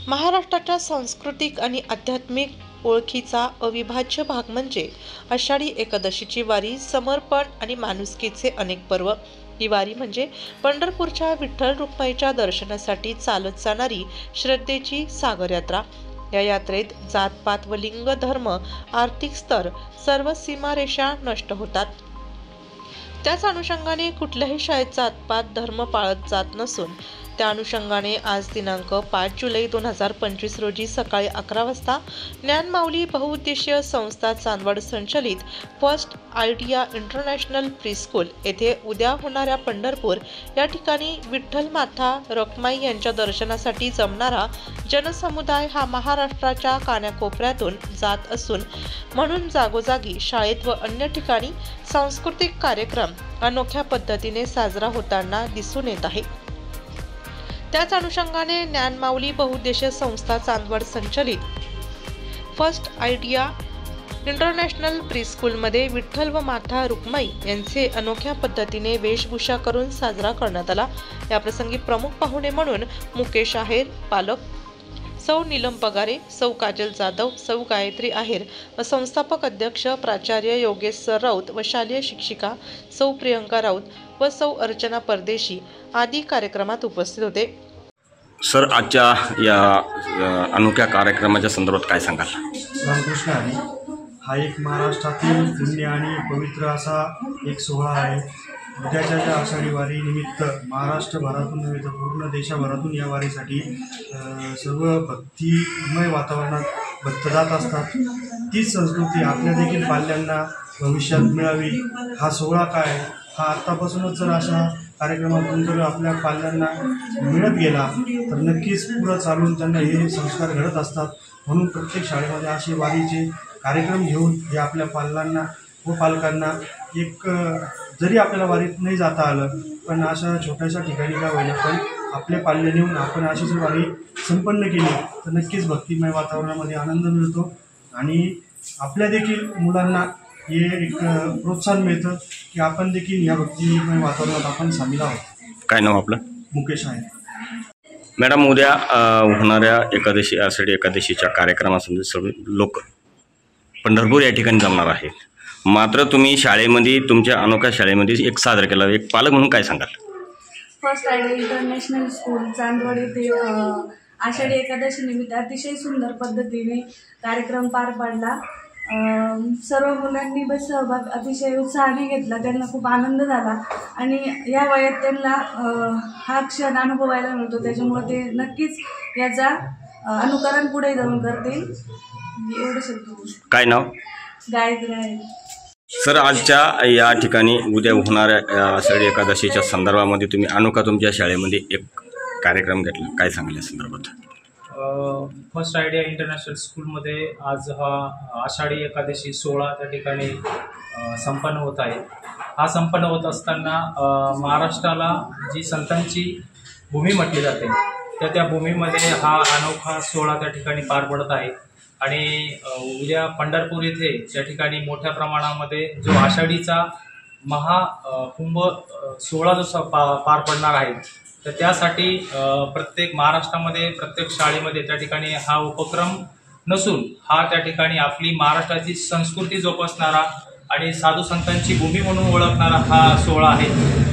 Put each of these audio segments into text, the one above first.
महाराष्ट्राच्या सांस्कृतिक आणि आध्यात्मिक ओळखीचा अविभाज्य भाग म्हणजे आषाढी एकादशीची वारी, समर्पण आणि माणुसकीचे अनेक पर्व। ही वारी म्हणजे पंढरपूरच्या विठ्ठल रुक्माईच्या दर्शनासाठी चालत जाणारी श्रद्धेची सागर यात्रा। या यात्रेत जातपात व लिंग, धर्म, आर्थिक स्तर सर्व सीमारेषा नष्ट होतात। त्याच अनुषंगाने कुठल्याही शाळेत जातपात धर्म पाळत जात नसून त्या अनुषंगाने आज दिनांक 5 जुलै 2025 रोजी सकाळी 11 वाजता ज्ञानमाऊली बहुउद्देशीय संस्था चांदवड संचलित फर्स्ट आयडिया इंटरनॅशनल प्रीस्कूल येथे उद्या होणाऱ्या पंढरपूर या ठिकाणी विठ्ठल माता रखमाई यांच्या दर्शनासाठी जमणारा जनसमुदाय हा महाराष्ट्राच्या कानाकोपऱ्यातून जात असून म्हणून जागोजागी शाळेत व अन्य ठिकाणी सांस्कृतिक कार्यक्रम अनोख्या पद्धतीने साजरा होताना दिसून येत आहे। त्याच अनुषंगाने ज्ञानमाऊली बहुउद्देशीय संस्था चांदवड संचलित फर्स्ट आयडिया इंटरनॅशनल प्रीस्कूलमध्ये विठ्ठल व माता रुक्माई यांचे अनोख्या पद्धतीने वेशभूषा करून साजरा करण्यात आला। याप्रसंगी प्रमुख पाहुणे म्हणून मुकेश आहेर पालक, सौ नीलम पगारे, सौ काजल जाधव, सौ गायत्री आहेर व संस्थापक अध्यक्ष प्राचार्य योगेश सर राऊत व शालेय शिक्षिका सौ प्रियंका राऊत व सौ अर्चना परदेशी आदी कार्यक्रमात उपस्थित होते। सर, आजच्या या अनोख्या कार्यक्रमाच्या संदर्भात काय सांगाल? रामकृष्ण हरी। हा एक महाराष्ट्रातील पुण्य आणि पवित्र असा एक सोहळा आहे। उद्याच्या ज्या आषाढी वारी निमित्त महाराष्ट्रभरातून नव्हे तर पूर्ण देशभरातून या वारीसाठी सर्व भक्तिमय वातावरणात भक्त जात असतात। तीच संस्कृती आपल्या देखील पाल्यांना भविष्यात मिळावी, हा सोहळा काय हा आत्तापासूनच जर अशा कार्यक्रमातून जर आपल्या पाल्यांना मिळत गेला तर नक्कीच पुढं चालून त्यांना हे संस्कार घडत असतात। म्हणून प्रत्येक शाळेमध्ये असे वारीचे कार्यक्रम घेऊन जे आपल्या पाल्यांना व पालकांना एक जरी आपल्याला वारीत नाही जाता आलं पण अशा छोट्याशा ठिकाणी का होईना पण आपले पाल्य नेऊन आपण अशी जर वारी संपन्न केली तर नक्कीच भक्तिमय वातावरणामध्ये आनंद मिळतो आणि आपल्या देखील मुलांना हे एक प्रोत्साहन मिळतं की आपण देखील या भक्तिमय वातावरणात आपण सामील आहोत। काय नाव आपलं? मुकेश आहे। मॅडम, उद्या होणाऱ्या एकादशी आषाढी एकादशीच्या कार्यक्रमासाठी सर्व लोक पंढरपूर या ठिकाणी जमणार आहेत, मात्र तुम्ही शाळेमध्ये तुमच्या अनोख्या शाळेमध्ये एक साजरा केला, एक पालक म्हणून काय सांगाल? First idea international school Chandwad येथे आषाढी एकादशी निमित्त अतिशय सुंदर पद्धतीने कार्यक्रम पार पाडला। सर्व मुलांनी सहभाग अतिशय उत्साहाने घेतला, त्यांना खूप आनंद झाला आणि या वयात त्यांना हा क्षण अनुभवायला मिळतो, त्याच्यामुळे ते नक्कीच याचा अनुकरण पुढे जाऊन करतील। एवढं सांगतो। काय नाव? गायत्री आहे। सर, आजच्या या ठिकाणी उद्या होणाऱ्या आषाढी एकादशीच्या संदर्भामध्ये तुम्ही अनोखा तुमच्या शाळेमध्ये एक कार्यक्रम घेतला, काय सांगाल या संदर्भात? फर्स्ट आयडिया इंटरनॅशनल स्कूलमध्ये आज हा आषाढी एकादशी सोहळा त्या ठिकाणी संपन्न होत आहे। हा संपन्न होत असताना महाराष्ट्राला जी संतांची भूमी म्हटली जाते त्या भूमीमध्ये हा अनोखा सोहळा त्या ठिकाणी पार पडत आहे आणि उद्या पंढरपूर येथे त्या ठिकाणी मोठ्या प्रमाणामध्ये जो आषाढीचा महाकुंभ सोहळा जो पार पडणार आहे तर त्यासाठी प्रत्येक महाराष्ट्रामध्ये प्रत्येक शाळेमध्ये त्या ठिकाणी हा उपक्रम नसून हा त्या ठिकाणी आपली महाराष्ट्राची संस्कृती जोपासणारा आणि साधू संतांची भूमी म्हणून ओळखणारा हा सोहळा आहे।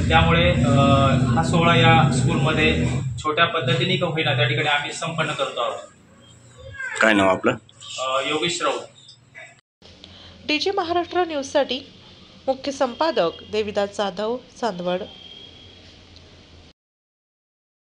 त्यामुळे हा सोहळा या स्कूलमध्ये छोट्या पद्धतीने का होईना त्या ठिकाणी आम्ही संपन्न करतो आहोत। काय नाव आपलं? योगेश राऊत। डीजी महाराष्ट्र न्यूजसाठी मुख्य संपादक देविदास जाधव, चांदवड।